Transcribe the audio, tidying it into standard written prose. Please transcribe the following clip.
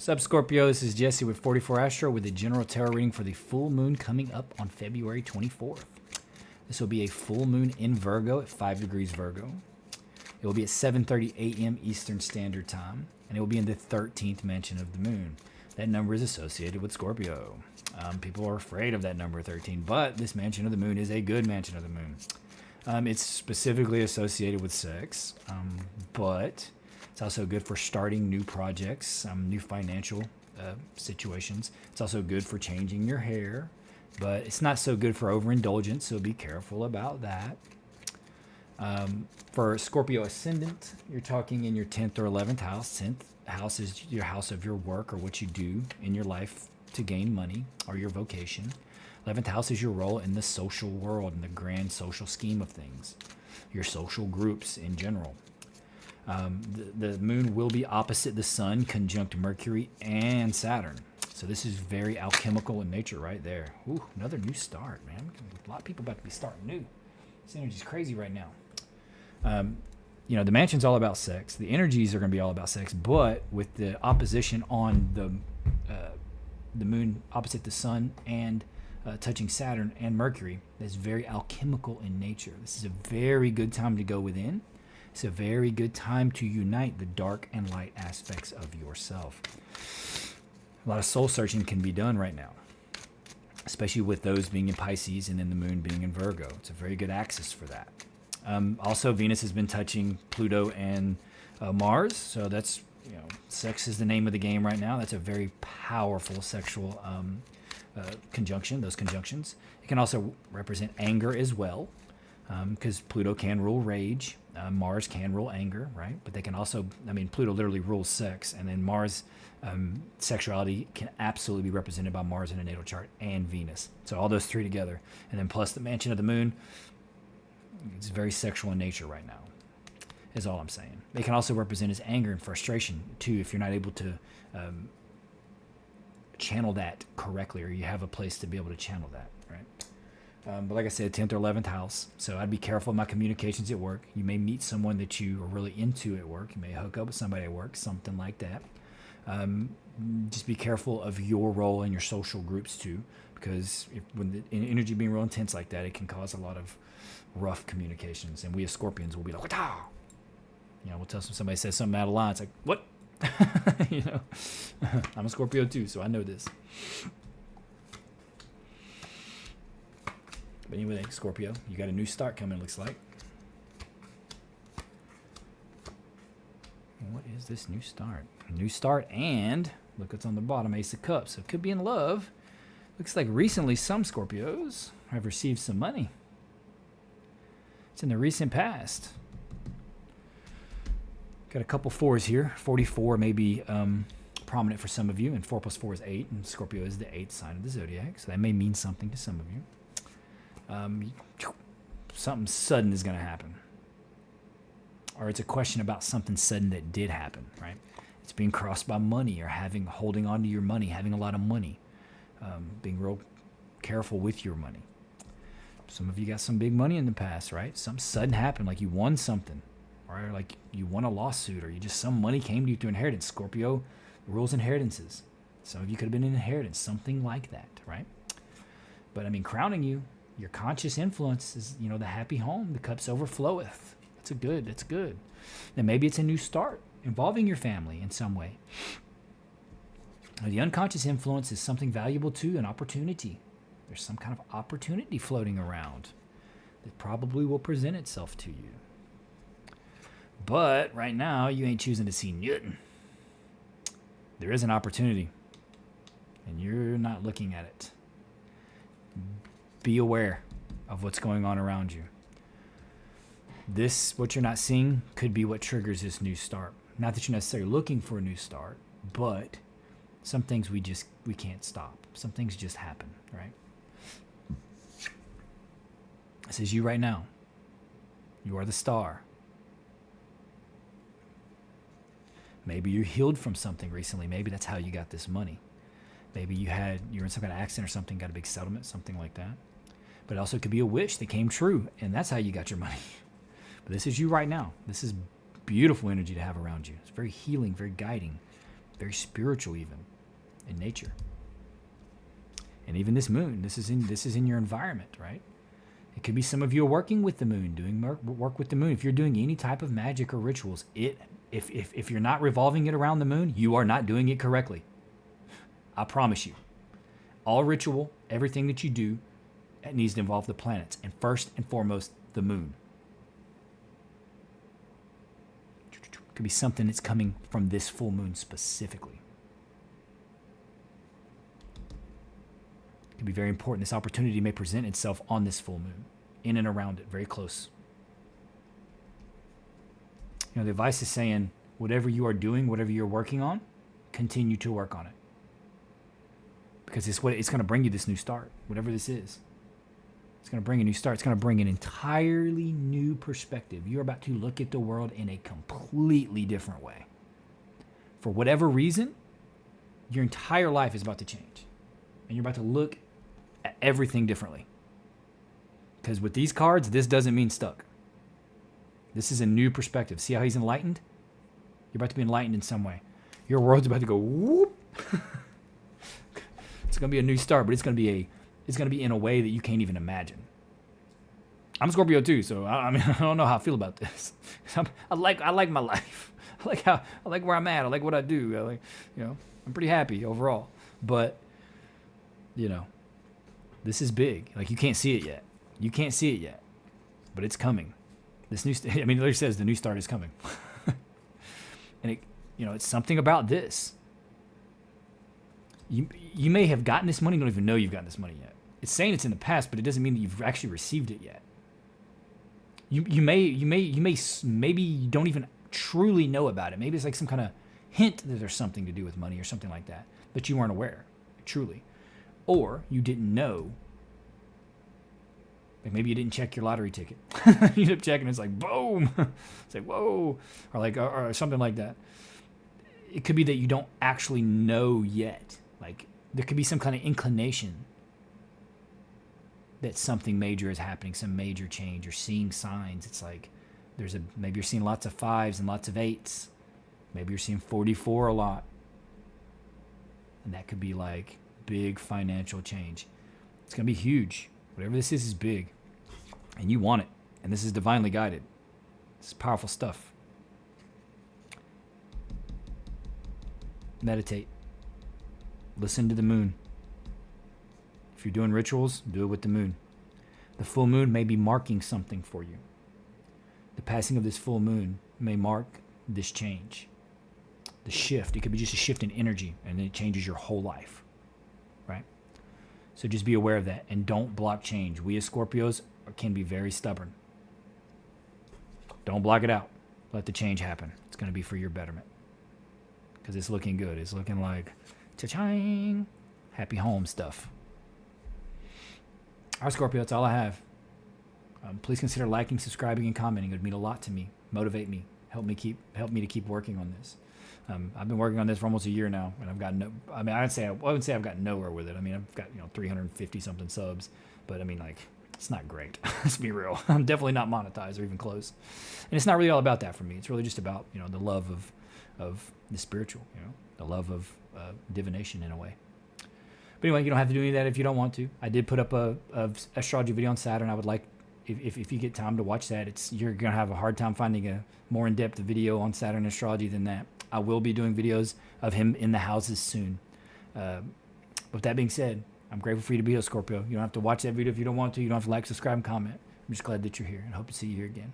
What's up, Scorpio? This is Jesse with 44 Astro with a general tarot reading for the full moon coming up on February 24th. This will be a full moon in Virgo at 5 degrees Virgo. It will be at 7:30 a.m. Eastern Standard Time, and it will be in the 13th mansion of the moon. That number is associated with Scorpio. People are afraid of that number 13, but this mansion of the moon is a good mansion of the moon. It's specifically associated with sex, but it's also good for starting new projects, new financial situations. It's also good for changing your hair, but it's not so good for overindulgence, so be careful about that. For Scorpio ascendant, you're talking in your 10th or 11th house. 10th house is your house of your work or what you do in your life to gain money or your vocation. 11th house is your role in the social world, in the grand social scheme of things, your social groups in general. The moon will be opposite the sun, conjunct Mercury and Saturn. So this is very alchemical in nature right there. Ooh, another new start, man. A lot of people about to be starting new. This energy's crazy right now. The mansion's all about sex. The energies are going to be all about sex, but with the opposition on the moon opposite the sun and touching Saturn and Mercury, that's very alchemical in nature. This is a very good time to go within. It's a very good time to unite the dark and light aspects of yourself. A lot of soul searching can be done right now, especially with those being in Pisces and then the moon being in Virgo. It's a very good axis for that. Also, Venus has been touching Pluto and Mars, so that's, sex is the name of the game right now. That's a very powerful sexual conjunction, those conjunctions. It can also represent anger as well, because Pluto can rule rage. Mars can rule anger, right? But they can also, Pluto literally rules sex, and then Mars, sexuality can absolutely be represented by Mars in a natal chart and Venus. So all those three together, and then plus the mansion of the moon, it's very sexual in nature right now, is all I'm saying. They can also represent as anger and frustration, too, if you're not able to channel that correctly, or you have a place to be able to channel that, right? But like I said, 10th or 11th house. So I'd be careful of my communications at work. You may meet someone that you are really into at work. You may hook up with somebody at work, something like that. Just be careful of your role in your social groups too, because when the energy being real intense like that, it can cause a lot of rough communications. And we as Scorpions will be like, "Wata!" We'll tell somebody says something out of line. It's like, what? I'm a Scorpio too, so I know this. But anyway, Scorpio, you got a new start coming, it looks like. What is this new start? A new start, and look what's on the bottom, Ace of Cups. So it could be in love. Looks like recently some Scorpios have received some money. It's in the recent past. Got a couple fours here. 44 may be prominent for some of you, and 4 plus 4 is 8, and Scorpio is the 8th sign of the zodiac, so that may mean something to some of you. Something sudden is going to happen, or it's a question about something sudden that did happen, right? It's being crossed by money, or holding on to your money, having a lot of money, being real careful with your money. Some of you got some big money in the past, right? Something sudden happened, like you won something, or like you won a lawsuit, or some money came to you through inheritance. Scorpio rules inheritances. Some of you could have been in inheritance, something like that, right? But crowning you, your conscious influence is, the happy home, the cups overfloweth. That's good. Then maybe it's a new start involving your family in some way. The unconscious influence is something valuable too, an opportunity. There's some kind of opportunity floating around that probably will present itself to you. But right now, you ain't choosing to see nothing. There is an opportunity, and you're not looking at it. Be aware of what's going on around you. What you're not seeing could be what triggers this new start. Not that you're necessarily looking for a new start, but some things we can't stop. Some things just happen, right? This is you right now. You are the star. Maybe you're healed from something recently. Maybe that's how you got this money. Maybe you were in some kind of accident or something, got a big settlement, something like that. But it also could be a wish that came true, and that's how you got your money. But this is you right now. This is beautiful energy to have around you. It's very healing, very guiding. very spiritual even in nature. And even this moon, this is in your environment, right? It could be some of you are working with the moon, doing work with the moon. If you're doing any type of magic or rituals, if you're not revolving it around the moon, you are not doing it correctly. I promise you. All ritual, everything that you do, it needs to involve the planets, and first and foremost, the moon. It could be something that's coming from this full moon specifically. It could be very important. This opportunity may present itself on this full moon, in and around it, very close. The advice is saying, whatever you are doing, whatever you're working on, continue to work on it. Because it's going to bring you this new start, whatever this is. It's going to bring a new start. It's going to bring an entirely new perspective. You're about to look at the world in a completely different way. For whatever reason, your entire life is about to change. And you're about to look at everything differently. Because with these cards, this doesn't mean stuck. This is a new perspective. See how he's enlightened? You're about to be enlightened in some way. Your world's about to go whoop. It's going to be a new start, but it's going to be in a way that you can't even imagine. I'm a Scorpio too, so I don't know how I feel about this. I like my life. I like where I'm at. I like what I do. I'm pretty happy overall. But this is big. Like, you can't see it yet. You can't see it yet, but it's coming. This new, it literally says the new start is coming. And it's something about this. You may have gotten this money, you don't even know you've gotten this money yet. It's saying it's in the past, but it doesn't mean that you've actually received it yet. Maybe you don't even truly know about it. Maybe it's like some kind of hint that there's something to do with money or something like that, but you weren't aware, truly. Or you didn't know. Like, maybe you didn't check your lottery ticket. You end up checking, it's like, boom. It's like, whoa. Or something like that. It could be that you don't actually know yet. Like, there could be some kind of inclination that something major is happening, some major change. You're seeing signs. It's like maybe you're seeing lots of 5s and lots of 8s. Maybe you're seeing 44 a lot. And that could be like big financial change. It's going to be huge. Whatever this is big. And you want it. And this is divinely guided. It's powerful stuff. Meditate. Listen to the moon. If you're doing rituals, do it with the moon. The full moon may be marking something for you. The passing of this full moon may mark this change. The shift. It could be just a shift in energy, and then it changes your whole life. Right? So just be aware of that, and don't block change. We as Scorpios can be very stubborn. Don't block it out. Let the change happen. It's going to be for your betterment. Because it's looking good. It's looking like cha-ching, happy home stuff. All right, Scorpio, that's all I have. Please consider liking, subscribing, and commenting. It would mean a lot to me. Motivate me. Help me to keep working on this. I've been working on this for almost a year now, and I've gotten I wouldn't say I've gotten nowhere with it. I've got 350 something subs, but it's not great. Let's be real. I'm definitely not monetized or even close, and it's not really all about that for me. It's really just about the love of the spiritual, the love of divination in a way. But anyway, you don't have to do any of that if you don't want to. I did put up a astrology video on Saturn. I would like, if you get time to watch that, you're gonna have a hard time finding a more in-depth video on Saturn astrology than that. I will be doing videos of him in the houses soon. With that being said, I'm grateful for you to be here, Scorpio. You don't have to watch that video if you don't want to. You don't have to like, subscribe, and comment. I'm just glad that you're here, and hope to see you here again.